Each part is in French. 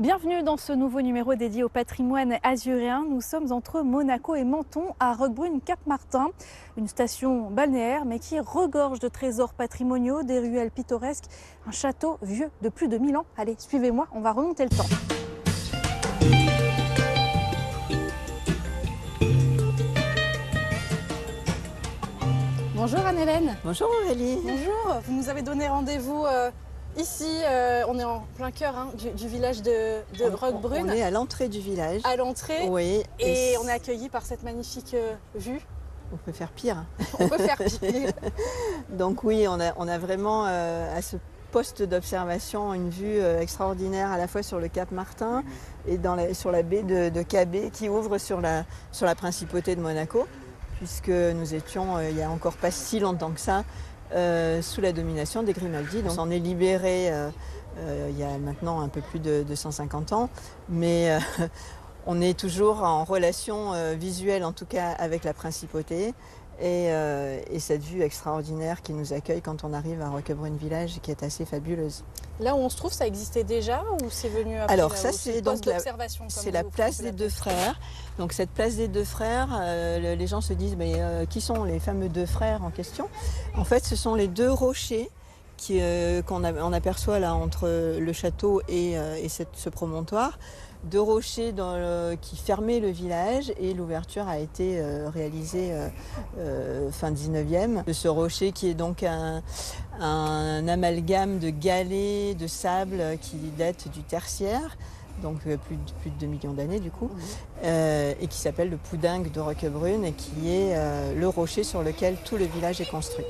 Bienvenue dans ce nouveau numéro dédié au patrimoine azuréen. Nous sommes entre Monaco et Menton à Roquebrune-Cap-Martin, une station balnéaire mais qui regorge de trésors patrimoniaux, des ruelles pittoresques, un château vieux de plus de 1000 ans. Allez, suivez-moi, on va remonter le temps. Bonjour Anne-Hélène. Bonjour Aurélie. Bonjour, vous nous avez donné rendez-vous ici, on est en plein cœur du village de Roquebrune. On est à l'entrée du village. À l'entrée, oui, et on est accueillis par cette magnifique vue. On peut faire pire. On peut faire pire. Donc oui, on a vraiment à ce poste d'observation une vue extraordinaire à la fois sur le Cap Martin et sur la baie de Cabet qui ouvre sur la principauté de Monaco, puisque nous étions il n'y a encore pas si longtemps que ça sous la domination des Grimaldi. Donc on s'en est libéré il y a maintenant un peu plus de 150 ans, mais on est toujours en relation visuelle en tout cas avec la principauté et cette vue extraordinaire qui nous accueille quand on arrive à Roquebrune village qui est assez fabuleuse. Là où on se trouve, ça existait déjà ou c'est venu après? Alors ça c'est donc c'est la place des deux frères. Donc cette place des deux frères, les gens se disent mais qui sont les fameux deux frères en question? En fait ce sont les deux rochers qu'on aperçoit là entre le château et ce promontoire. Deux rochers qui fermaient le village et l'ouverture a été réalisée fin 19e. De ce rocher qui est donc un amalgame de galets, de sable qui date du tertiaire, donc plus de 2 millions d'années du coup, et qui s'appelle le Poudingue de Roquebrune et qui est le rocher sur lequel tout le village est construit.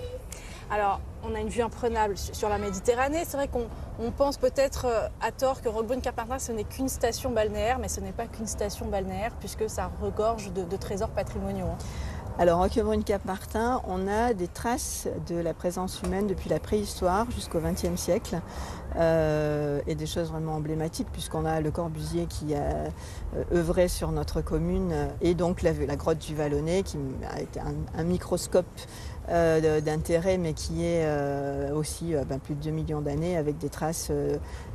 Alors, on a une vue imprenable sur la Méditerranée. C'est vrai qu'on pense peut-être à tort que Roquebrune-Cap-Martin, ce n'est qu'une station balnéaire, mais ce n'est pas qu'une station balnéaire puisque ça regorge de trésors patrimoniaux. Alors, Roquebrune-Cap-Martin, on a des traces de la présence humaine depuis la préhistoire jusqu'au XXe siècle et des choses vraiment emblématiques puisqu'on a Le Corbusier qui a œuvré sur notre commune et donc la grotte du Vallonnet qui a été un microscope d'intérêt mais qui est aussi plus de 2 millions d'années avec des traces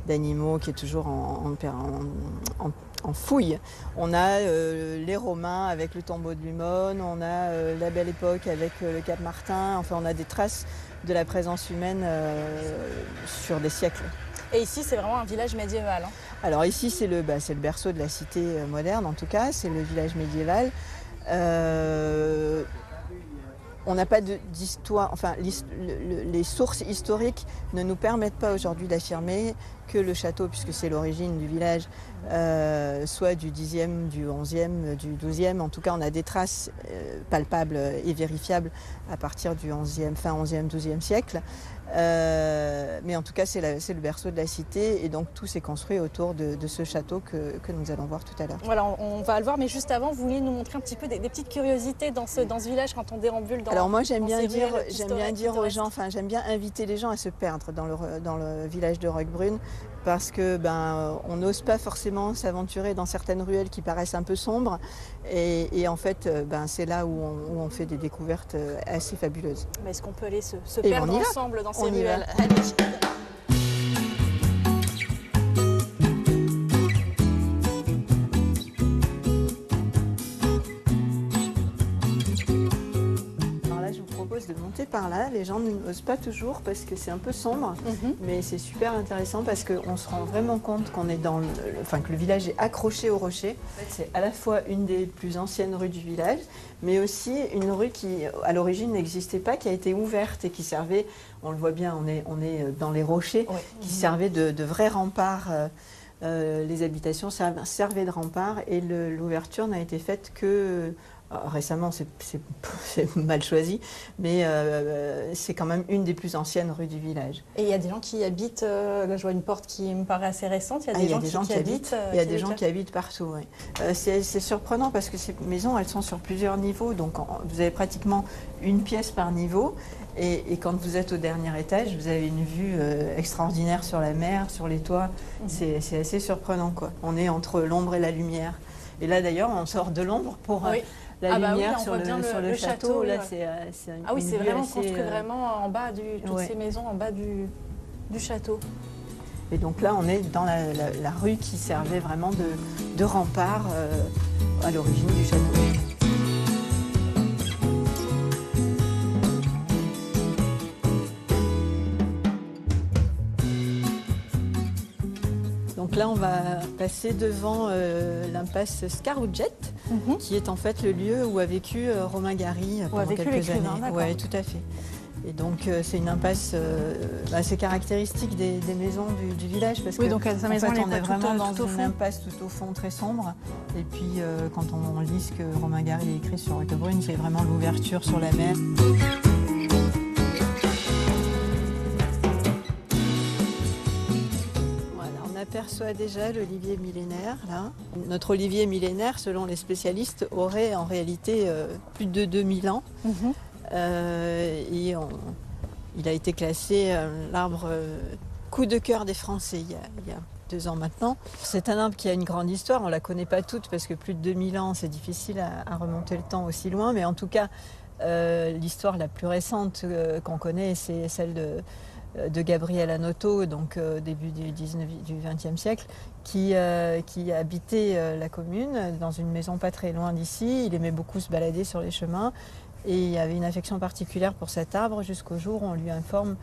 d'animaux qui est toujours en fouille. On a les Romains avec le tombeau de Lumone, on a la Belle Époque avec le Cap Martin, enfin on a des traces de la présence humaine sur des siècles. Et ici c'est vraiment un village médiéval. Alors ici c'est le berceau de la cité moderne en tout cas, c'est le village médiéval. On n'a pas d'histoire, enfin les sources historiques ne nous permettent pas aujourd'hui d'affirmer que le château, puisque c'est l'origine du village, soit du 10e, du 11e, du 12e. En tout cas, on a des traces palpables et vérifiables à partir du fin 11e, 12e siècle. Mais en tout cas, c'est le berceau de la cité et donc tout s'est construit autour de ce château que nous allons voir tout à l'heure. Voilà, on va le voir, mais juste avant, vous vouliez nous montrer un petit peu des petites curiosités dans ce village quand on déambule dans. Alors moi, j'aime bien dire aux gens, j'aime bien inviter les gens à se perdre dans le village de Roquebrune parce que on n'ose pas forcément s'aventurer dans certaines ruelles qui paraissent un peu sombres et en fait, c'est là où on fait des découvertes assez fabuleuses. Mais est-ce qu'on peut aller se perdre ensemble dans ces ruelles? De monter par là, les gens n'osent pas toujours parce que c'est un peu sombre, mais c'est super intéressant parce qu'on se rend vraiment compte qu'on est que le village est accroché au rocher. En fait, c'est à la fois une des plus anciennes rues du village, mais aussi une rue qui à l'origine n'existait pas, qui a été ouverte et qui servait, on le voit bien, on est dans les rochers, qui servaient de vrais remparts. Les habitations servaient de remparts et l'ouverture n'a été faite que récemment, c'est mal choisi, mais c'est quand même une des plus anciennes rues du village. Et il y a des gens qui y habitent, là je vois une porte qui me paraît assez récente, il y a des gens qui habitent. Il y a des gens qui habitent partout, oui. C'est surprenant parce que ces maisons, elles sont sur plusieurs niveaux, donc vous avez pratiquement une pièce par niveau. Et quand vous êtes au dernier étage, vous avez une vue extraordinaire sur la mer, sur les toits. C'est assez surprenant, quoi. On est entre l'ombre et la lumière. Et là d'ailleurs, on sort de l'ombre pour la lumière sur le château. Là, c'est vraiment construit vraiment en bas toutes ces maisons en bas du château. Et donc là, on est dans la rue qui servait vraiment de rempart à l'origine du château. Donc là, on va passer devant l'impasse Scarouget, qui est en fait le lieu où a vécu Romain Gary pendant quelques années. Oui, tout à fait. Et donc c'est une impasse assez caractéristique des maisons du village, parce que donc sa maison, en fait, on est vraiment dans tout au une fond. impasse tout au fond, très sombre. Et puis quand on lit ce que Romain Gary a écrit sur Roquebrune, c'est vraiment l'ouverture sur la mer. On aperçoit déjà l'olivier millénaire, là. Notre olivier millénaire, selon les spécialistes, aurait en réalité plus de 2000 ans. Et il a été classé l'arbre coup de cœur des Français il y a 2 ans maintenant. C'est un arbre qui a une grande histoire, on ne la connaît pas toute parce que plus de 2000 ans, c'est difficile à remonter le temps aussi loin. Mais en tout cas, l'histoire la plus récente qu'on connaît, c'est celle de Gabriel Hanotaux, donc début du XXe siècle, qui habitait la commune dans une maison pas très loin d'ici. Il aimait beaucoup se balader sur les chemins et il avait une affection particulière pour cet arbre jusqu'au jour où on lui informe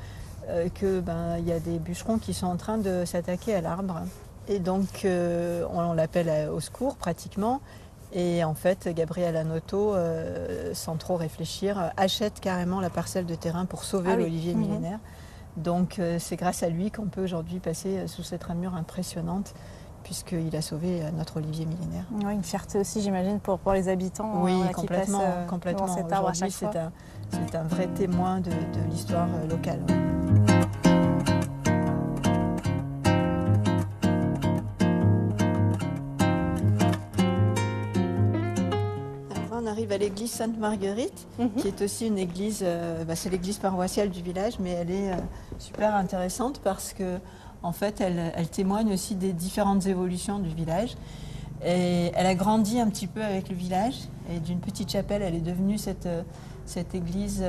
qu'il y a des bûcherons qui sont en train de s'attaquer à l'arbre. Et donc on l'appelle au secours pratiquement. Et en fait, Gabriel Hanotaux, sans trop réfléchir, achète carrément la parcelle de terrain pour sauver l'olivier millénaire. Donc c'est grâce à lui qu'on peut aujourd'hui passer sous cette ramure impressionnante, puisqu'il a sauvé notre olivier millénaire. Oui, une fierté aussi, j'imagine, pour les habitants qui passent devant cet arbre à chaque fois. C'est un vrai témoin de l'histoire locale. On arrive à l'église Sainte-Marguerite, qui est aussi une église, c'est l'église paroissiale du village, mais elle est super intéressante parce que, en fait, elle témoigne aussi des différentes évolutions du village. Et elle a grandi un petit peu avec le village, et d'une petite chapelle, elle est devenue cette église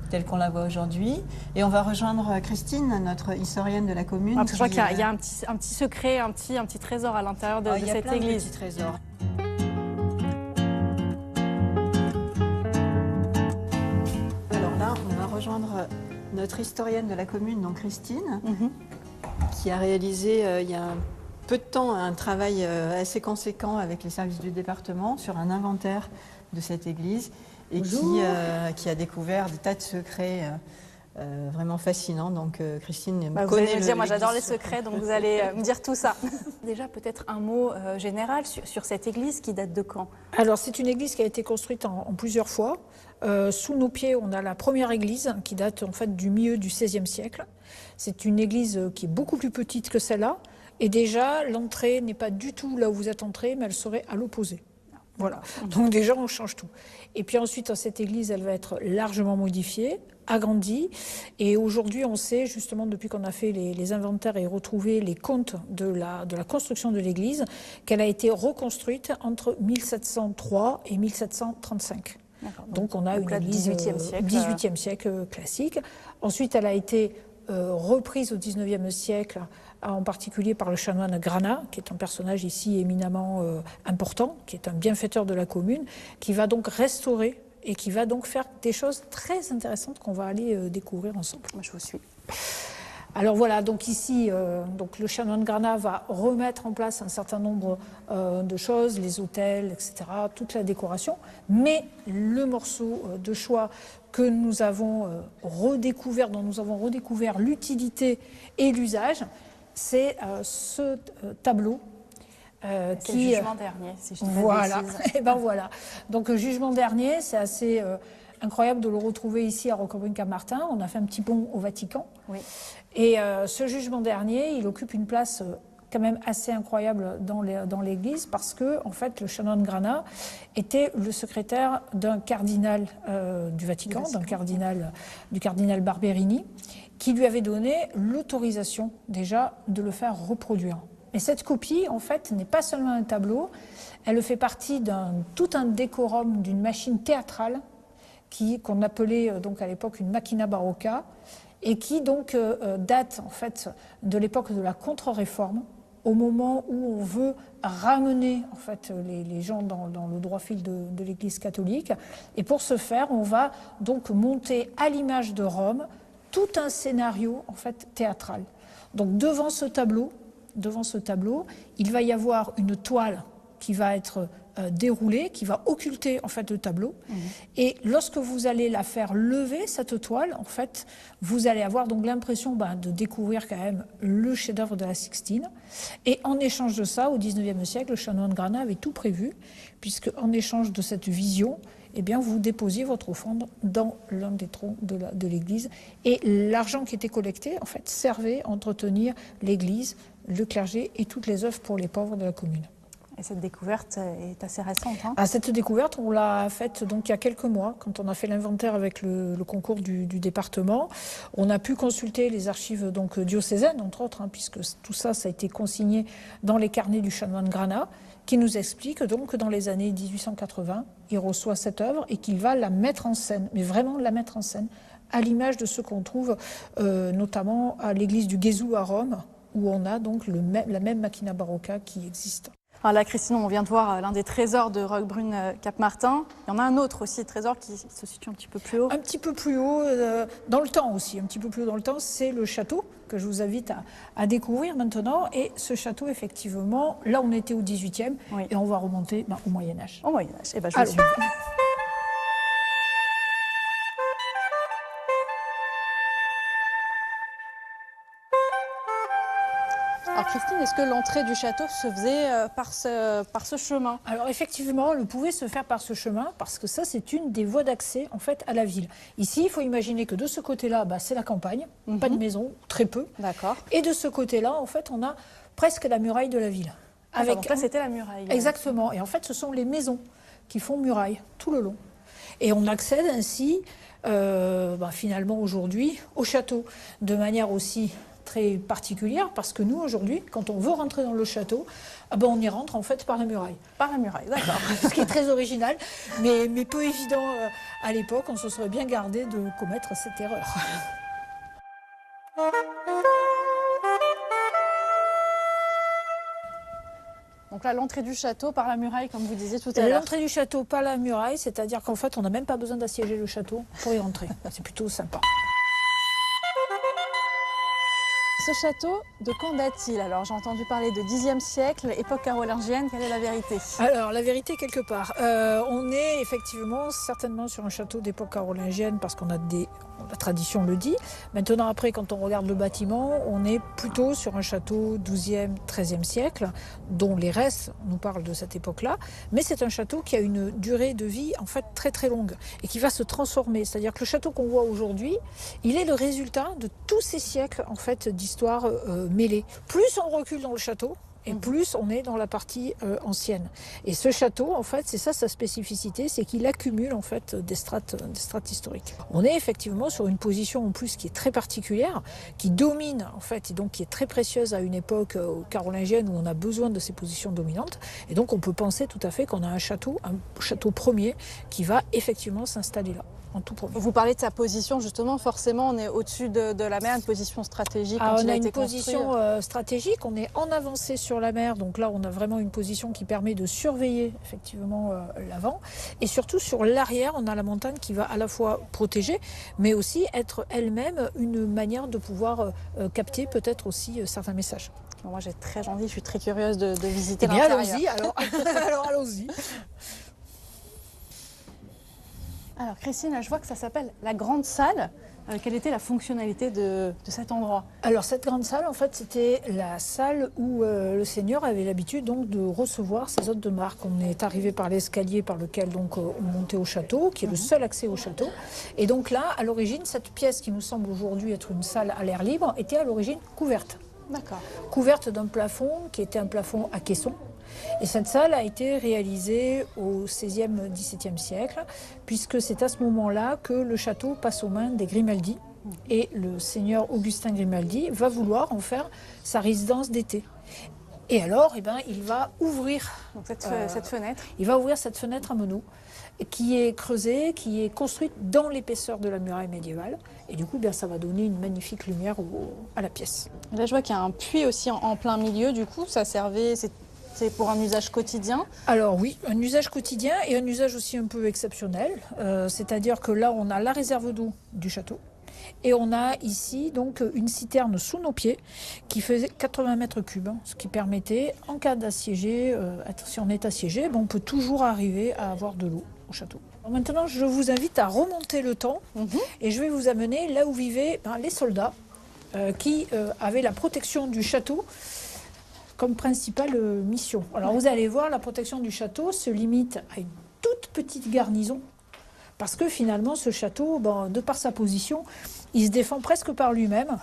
telle qu'on la voit aujourd'hui. Et on va rejoindre Christine, notre historienne de la commune. Parce que je crois qu'il y a un petit secret, un petit trésor à l'intérieur de cette église. Il y a plein de petits trésors. On va rejoindre notre historienne de la commune, donc Christine, qui a réalisé il y a peu de temps un travail assez conséquent avec les services du département sur un inventaire de cette église et qui a découvert des tas de secrets vraiment fascinants. Donc Christine vous allez me dire, moi j'adore les secrets, donc vous allez me dire tout ça. Déjà peut-être un mot général sur cette église qui date de quand? Alors c'est une église qui a été construite en plusieurs fois. Sous nos pieds, on a la première église qui date en fait du milieu du XVIe siècle. C'est une église qui est beaucoup plus petite que celle-là. Et déjà, l'entrée n'est pas du tout là où vous êtes entré, mais elle serait à l'opposé. Voilà. Donc déjà, on change tout. Et puis ensuite, cette église, elle va être largement modifiée, agrandie. Et aujourd'hui, on sait, justement, depuis qu'on a fait les inventaires et retrouvé les comptes de la construction de l'église, qu'elle a été reconstruite entre 1703 et 1735. Donc on a une église XVIIIe siècle classique. Ensuite, elle a été reprise au XIXe siècle, en particulier par le chanoine Granat, qui est un personnage ici éminemment important, qui est un bienfaiteur de la commune, qui va donc restaurer et qui va donc faire des choses très intéressantes qu'on va aller découvrir ensemble. Moi, je vous suis. Alors voilà, donc ici, le chanoine Granat va remettre en place un certain nombre de choses, les autels, etc., toute la décoration. Mais le morceau de choix que nous avons redécouvert, dont nous avons redécouvert l'utilité et l'usage, c'est ce tableau. C'est le jugement dernier, si je dis pas voilà. de bêtises. Et ben voilà. Donc jugement dernier, c'est assez incroyable de le retrouver ici à Roquebrune-Cap-Martin. On a fait un petit pont au Vatican. Oui. Et ce jugement dernier, il occupe une place quand même assez incroyable dans l'église parce que, en fait, le chanoine Granat était le secrétaire d'un cardinal du Vatican, du cardinal Barberini, qui lui avait donné l'autorisation déjà de le faire reproduire. Et cette copie, en fait, n'est pas seulement un tableau, elle fait partie tout un décorum d'une machine théâtrale qu'on appelait donc à l'époque une machina barocca, et qui donc date en fait de l'époque de la Contre-Réforme, au moment où on veut ramener en fait les gens dans le droit fil de l'Église catholique. Et pour ce faire, on va donc monter à l'image de Rome tout un scénario en fait théâtral. Donc devant ce tableau, il va y avoir une toile qui va être déroulée, qui va occulter en fait le tableau. Et lorsque vous allez la faire lever, cette toile, en fait, vous allez avoir donc l'impression de découvrir quand même le chef-d'œuvre de la Sixtine. Et en échange de ça, au XIXe siècle, le chanoine Granat avait tout prévu, puisque en échange de cette vision, eh bien, vous déposiez votre offrande dans l'un des troncs de l'église. Et l'argent qui était collecté, en fait, servait à entretenir l'église, le clergé et toutes les œuvres pour les pauvres de la commune. Et cette découverte est assez récente. Cette découverte, on l'a faite donc il y a quelques mois, quand on a fait l'inventaire avec le concours du département. On a pu consulter les archives donc diocésaines, entre autres, puisque tout ça, ça a été consigné dans les carnets du chanoine Granat, qui nous explique donc que dans les années 1880, il reçoit cette œuvre et qu'il va la mettre en scène, mais vraiment la mettre en scène, à l'image de ce qu'on trouve notamment à l'église du Gesù à Rome, où on a donc la même Machina Barocca qui existe. Alors là, Christine, on vient de voir l'un des trésors de Roquebrune Cap-Martin. Il y en a un autre aussi, trésor qui se situe un petit peu plus haut. Un petit peu plus haut, dans le temps aussi, un petit peu plus haut dans le temps, c'est le château que je vous invite à découvrir maintenant. Et ce château, effectivement, là on était au 18e et on va remonter au Moyen-Âge. Au Moyen-Âge, je vous suis. Alors Christine, est-ce que l'entrée du château se faisait par ce chemin? Alors effectivement, elle pouvait se faire par ce chemin parce que ça, c'est une des voies d'accès en fait à la ville. Ici, il faut imaginer que de ce côté-là, c'est la campagne, pas de maison, très peu. D'accord. Et de ce côté-là, en fait, on a presque la muraille de la ville. Donc là, c'était la muraille. Exactement. Et en fait, ce sont les maisons qui font muraille tout le long. Et on accède ainsi, finalement aujourd'hui, au château de manière aussi très particulière, parce que nous aujourd'hui, quand on veut rentrer dans le château, on y rentre en fait par la muraille. Par la muraille, d'accord. Ce qui est très original, mais peu évident à l'époque. On se serait bien gardé de commettre cette erreur. Donc là, l'entrée du château par la muraille, comme vous disiez tout à l'heure. L'entrée du château par la muraille, c'est-à-dire qu'en fait, on n'a même pas besoin d'assiéger le château pour y rentrer. C'est plutôt sympa. Ce château, de quand date-t-il? Alors, j'ai entendu parler de Xe siècle, époque carolingienne. Quelle est la vérité? Alors, la vérité, quelque part. On est effectivement certainement sur un château d'époque carolingienne parce qu'on a la tradition le dit. Maintenant, après, quand on regarde le bâtiment, on est plutôt sur un château XIIe, XIIIe siècle, dont les restes nous parlent de cette époque-là. Mais c'est un château qui a une durée de vie, en fait, très très longue et qui va se transformer. C'est-à-dire que le château qu'on voit aujourd'hui, il est le résultat de tous ces siècles, en fait, d'histoire mêlée. Plus on recule dans le château, et plus on est dans la partie ancienne. Et ce château, en fait, c'est ça sa spécificité, c'est qu'il accumule en fait des strates historiques. On est effectivement sur une position en plus qui est très particulière, qui domine en fait, et donc qui est très précieuse à une époque carolingienne où on a besoin de ces positions dominantes. Et donc on peut penser tout à fait qu'on a un château premier, qui va effectivement s'installer là. Vous parlez de sa position, justement, forcément, on est au-dessus de la mer, une position stratégique. On a une position stratégique, on est en avancée sur la mer, donc là on a vraiment une position qui permet de surveiller effectivement l'avant. Et surtout sur l'arrière, on a la montagne qui va à la fois protéger, mais aussi être elle-même une manière de pouvoir capter peut-être aussi certains messages. Moi j'ai très envie, je suis très curieuse de visiter l'intérieur. Allons-y alors. Alors allons-y. Alors Christine, je vois que ça s'appelle la grande salle. Quelle était la fonctionnalité de cet endroit? Alors cette grande salle, en fait, c'était la salle où le Seigneur avait l'habitude donc de recevoir ses hôtes de marque. On est arrivé par l'escalier par lequel donc on montait au château, qui est le seul accès au château. Et donc là, à l'origine, cette pièce qui nous semble aujourd'hui être une salle à l'air libre était à l'origine couverte. D'accord. Couverte d'un plafond qui était un plafond à caisson. Et cette salle a été réalisée au XVIe, XVIIe siècle, puisque c'est à ce moment-là que le château passe aux mains des Grimaldi. Et le seigneur Augustin Grimaldi va vouloir en faire sa résidence d'été. Et alors, il va ouvrir Donc cette fenêtre. Il va ouvrir cette fenêtre à meneaux qui est creusée, qui est construite dans l'épaisseur de la muraille médiévale. Et du coup, ça va donner une magnifique lumière à la pièce. Là, je vois qu'il y a un puits aussi en plein milieu. Du coup, ça servait, c'est pour un usage quotidien? Alors oui, un usage quotidien et un usage aussi un peu exceptionnel. C'est-à-dire que là, on a la réserve d'eau du château. Et on a ici donc une citerne sous nos pieds qui faisait 80 mètres cubes, ce qui permettait, en cas d'assiégé, si on est assiégé, on peut toujours arriver à avoir de l'eau au château. Alors maintenant, je vous invite à remonter le temps et je vais vous amener là où vivaient les soldats qui avaient la protection du château comme principale mission. Alors vous allez voir, la protection du château se limite à une toute petite garnison. Parce que finalement, ce château, de par sa position, il se défend presque par lui-même.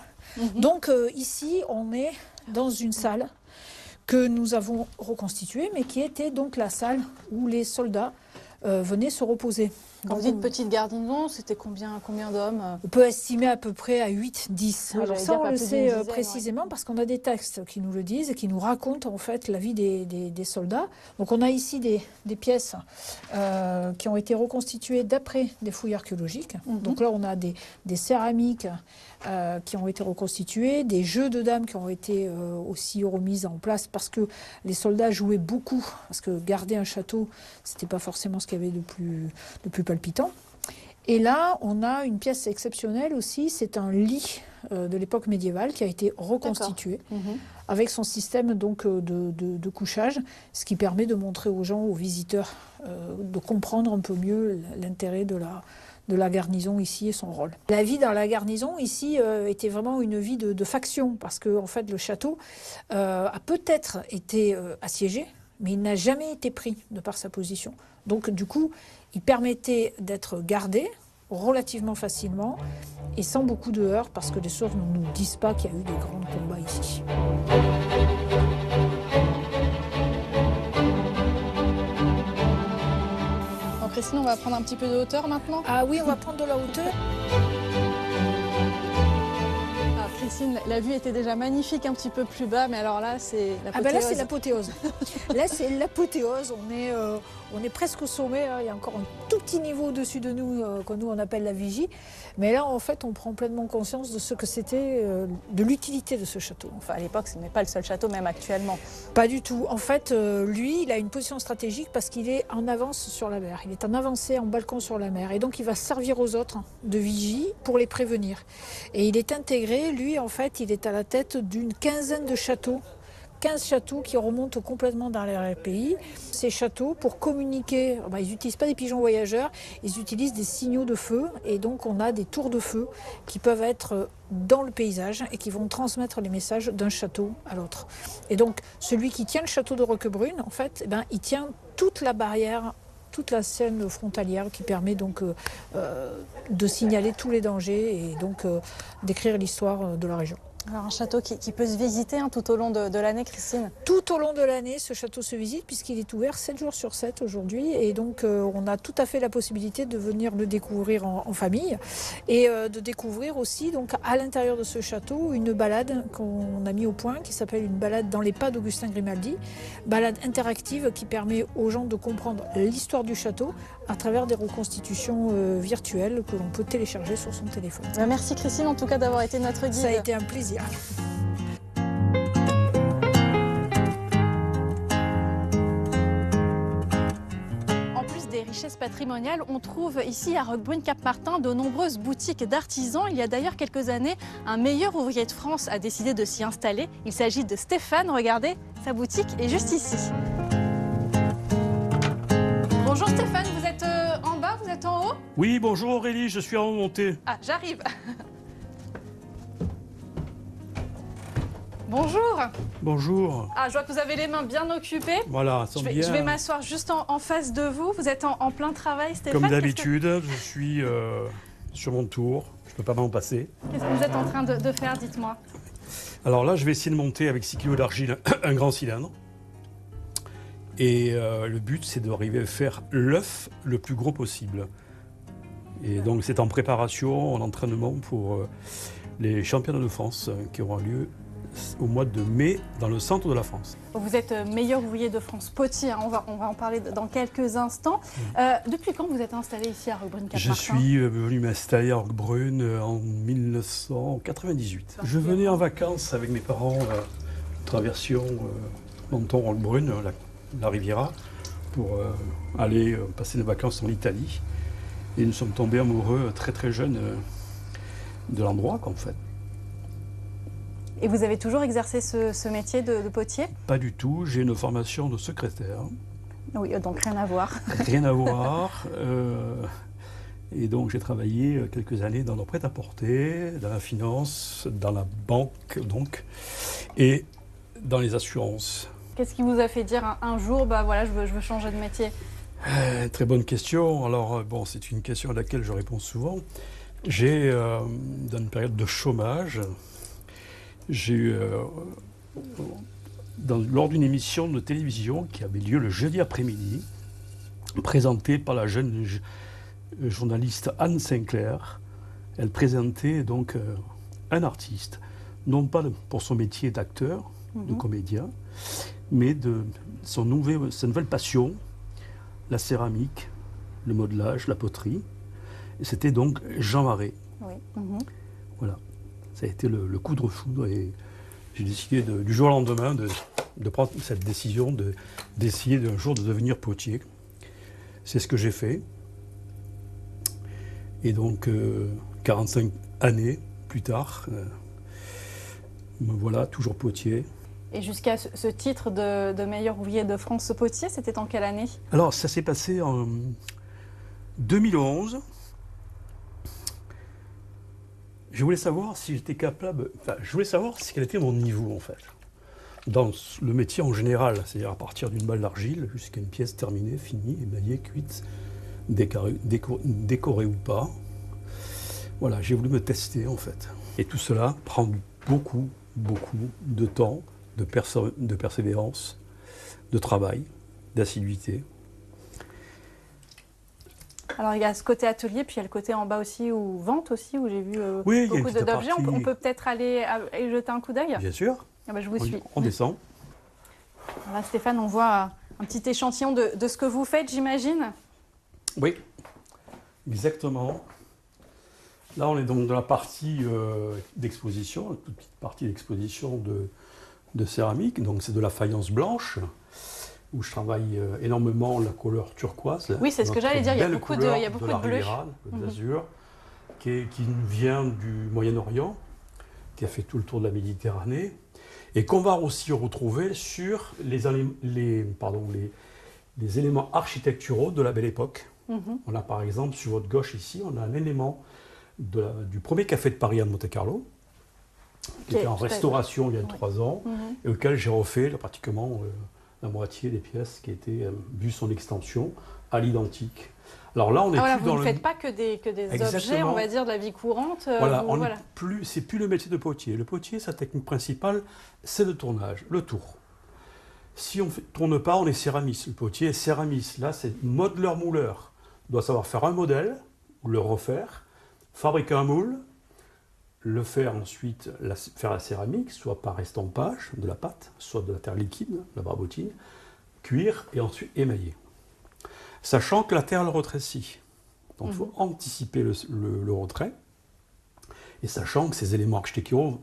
Donc ici, on est dans une salle que nous avons reconstituée, mais qui était donc la salle où les soldats venaient se reposer. Quand vous dites petite garnison, c'était combien d'hommes? On peut estimer à peu près à 8-10. Oui, Alors ça, on le sait précisément parce qu'on a des textes qui nous le disent et qui nous racontent en fait la vie des soldats. Donc on a ici des pièces qui ont été reconstituées d'après des fouilles archéologiques. Donc là, on a des céramiques qui ont été reconstituées, des jeux de dames qui ont été aussi remises en place parce que les soldats jouaient beaucoup. Parce que garder un château, c'était pas forcément ce qu'il y avait de plus palpitant. Et là, on a une pièce exceptionnelle aussi, c'est un lit de l'époque médiévale qui a été reconstitué avec son système donc de couchage, ce qui permet de montrer aux gens, aux visiteurs, de comprendre un peu mieux l'intérêt de la garnison ici et son rôle. La vie dans la garnison ici était vraiment une vie de faction parce que en fait, le château a peut-être été assiégé, mais il n'a jamais été pris de par sa position. Donc du coup, il permettait d'être gardé relativement facilement et sans beaucoup de heurts parce que les sources ne nous disent pas qu'il y a eu des grands combats ici. Donc Christine, on va prendre un petit peu de hauteur maintenant? Ah oui, on va prendre de la hauteur. Christine, la vue était déjà magnifique un petit peu plus bas, mais alors là, c'est l'apothéose. Là, c'est l'apothéose. Là, c'est l'apothéose. On est presque au sommet. Hein. Il y a encore un tout petit niveau au-dessus de nous, que nous, on appelle la vigie. Mais là, en fait, on prend pleinement conscience de ce que c'était, de l'utilité de ce château. Enfin, à l'époque, ce n'est pas le seul château, même actuellement. Pas du tout. En fait, lui, il a une position stratégique parce qu'il est en avance sur la mer. Il est en avancée, en balcon sur la mer. Et donc, il va servir aux autres de vigie pour les prévenir. Et il est intégré, lui, en fait, il est à la tête d'une quinzaine de châteaux. 15 châteaux qui remontent complètement dans l'arrière-pays. Ces châteaux, pour communiquer, ils n'utilisent pas des pigeons voyageurs, ils utilisent des signaux de feu. Et donc, on a des tours de feu qui peuvent être dans le paysage et qui vont transmettre les messages d'un château à l'autre. Et donc, celui qui tient le château de Roquebrune, en fait, il tient toute la barrière, toute la scène frontalière qui permet donc de signaler tous les dangers et donc d'écrire l'histoire de la région. Alors un château qui peut se visiter tout au long de l'année, Christine? Tout au long de l'année, ce château se visite puisqu'il est ouvert 7 jours sur 7 aujourd'hui. Et donc, on a tout à fait la possibilité de venir le découvrir en famille et de découvrir aussi, donc, à l'intérieur de ce château, une balade qu'on a mis au point qui s'appelle une balade dans les pas d'Augustin Grimaldi. Balade interactive qui permet aux gens de comprendre l'histoire du château à travers des reconstitutions virtuelles que l'on peut télécharger sur son téléphone. Merci Christine en tout cas d'avoir été notre guide. Ça a été un plaisir. En plus des richesses patrimoniales, on trouve ici à Roquebrune-Cap-Martin de nombreuses boutiques d'artisans. Il y a d'ailleurs quelques années, un meilleur ouvrier de France a décidé de s'y installer. Il s'agit de Stéphane. Regardez, sa boutique est juste ici. Bonjour Stéphane, vous êtes en bas, vous êtes en haut? Oui, bonjour Aurélie, je suis en montée. Ah, j'arrive. Bonjour. Bonjour. Ah, je vois que vous avez les mains bien occupées. Voilà, ça sent bien. Je vais m'asseoir juste en face de vous. Vous êtes en plein travail, Stéphane? Comme d'habitude, je suis sur mon tour. Je ne peux pas m'en passer. Qu'est-ce que vous êtes en train de faire, dites-moi? Alors là, je vais essayer de monter avec 6 kg d'argile un grand cylindre. Et le but, c'est d'arriver à faire l'œuf le plus gros possible. Et donc, c'est en préparation, en entraînement pour les championnats de France qui auront lieu au mois de mai dans le centre de la France. Vous êtes meilleur ouvrier de France potier, hein, on va en parler dans quelques instants. Depuis quand vous êtes installé ici à Roquebrune-Cap-Martin? Je suis venu m'installer à Roquebrune en 1998. Je venais en vacances avec mes parents, traversions Menton-Roquebrune, la Riviera, pour aller passer des vacances en Italie. Et nous sommes tombés amoureux très très jeunes de l'endroit, en fait. Et vous avez toujours exercé ce métier de potier? Pas du tout, j'ai une formation de secrétaire. Oui, donc rien à voir. Rien à voir. Et donc j'ai travaillé quelques années dans le prêt-à-porter, dans la finance, dans la banque donc, et dans les assurances. Qu'est-ce qui vous a fait dire un jour, bah voilà, je veux changer de métier? Très bonne question. Alors bon, c'est une question à laquelle je réponds souvent. J'ai, dans une période de chômage, j'ai eu, lors d'une émission de télévision qui avait lieu le jeudi après-midi, présentée par la jeune journaliste Anne Sinclair, elle présentait donc un artiste, non pas pour son métier d'acteur, de comédien, mais de sa nouvelle passion, la céramique, le modelage, la poterie. Et c'était donc Jean Marais. Oui. Voilà. Ça a été le coup de foudre et j'ai décidé du jour au lendemain de prendre cette décision d'essayer d'un jour de devenir potier. C'est ce que j'ai fait. Et donc, 45 années plus tard, me voilà toujours potier. Et jusqu'à ce titre de meilleur ouvrier de France potier, c'était en quelle année? Alors, ça s'est passé en 2011. Je voulais savoir si j'étais capable, je voulais savoir quel était mon niveau en fait, dans le métier en général, c'est-à-dire à partir d'une balle d'argile jusqu'à une pièce terminée, finie, émaillée, cuite, décorée ou pas. Voilà, j'ai voulu me tester en fait. Et tout cela prend beaucoup de temps, de persévérance, de travail, d'assiduité. Alors il y a ce côté atelier, puis il y a le côté en bas aussi, ou vente aussi, où j'ai vu oui, beaucoup d'objets. On peut peut-être aller y jeter un coup d'œil? Bien sûr. Ah bah, je vous suis. On descend. Là, Stéphane, on voit un petit échantillon de ce que vous faites, j'imagine? Oui, exactement. Là, on est donc dans la partie d'exposition, la toute petite partie d'exposition de céramique. Donc c'est de la faïence blanche, où je travaille énormément la couleur turquoise. Oui, c'est ce que j'allais dire, il y a beaucoup de bleu. Riviera, d'azur, qui vient du Moyen-Orient, qui a fait tout le tour de la Méditerranée, et qu'on va aussi retrouver sur les éléments architecturaux de la Belle Époque. On a par exemple, sur votre gauche ici, on a un élément du premier café de Paris à Monte-Carlo, qui était en restauration il y a 3 ans, et auquel j'ai refait pratiquement la moitié des pièces qui étaient, vu son extension, à l'identique. Alors là, on est plus vous ne faites pas que des objets, on va dire, de la vie courante. C'est plus le métier de potier. Le potier, sa technique principale, c'est le tournage, le tour. Si on ne tourne pas, on est céramiste. Le potier est céramiste. Là, c'est modeleur-mouleur. Il doit savoir faire un modèle, ou le refaire, fabriquer un moule, le faire ensuite, faire la céramique, soit par estampage de la pâte, soit de la terre liquide, la barbotine, cuire et ensuite émailler. Sachant que la terre le retrécit. Donc il faut anticiper le retrait. Et sachant que ces éléments architecturaux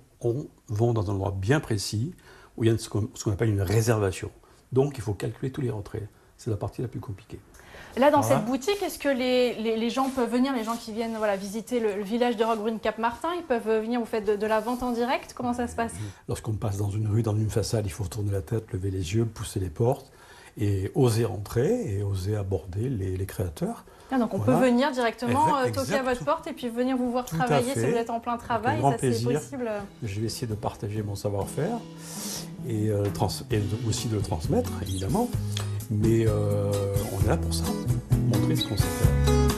vont dans un endroit bien précis, où il y a ce qu'on appelle une réservation. Donc il faut calculer tous les retraits. C'est la partie la plus compliquée. Là, dans cette boutique, est-ce que les gens peuvent venir, les gens qui viennent visiter le village de Roquebrune-Cap-Martin, ils peuvent venir, vous faites de la vente en direct? Comment ça se passe? Lorsqu'on passe dans une rue, dans une façade, il faut tourner la tête, lever les yeux, pousser les portes et oser entrer et oser aborder les créateurs. Donc on peut venir directement toquer à votre porte et puis venir vous voir travailler si vous êtes en plein travail, ça c'est possible. Je vais essayer de partager mon savoir-faire et aussi de le transmettre, évidemment. Mais on est là pour ça, montrer ce qu'on sait faire.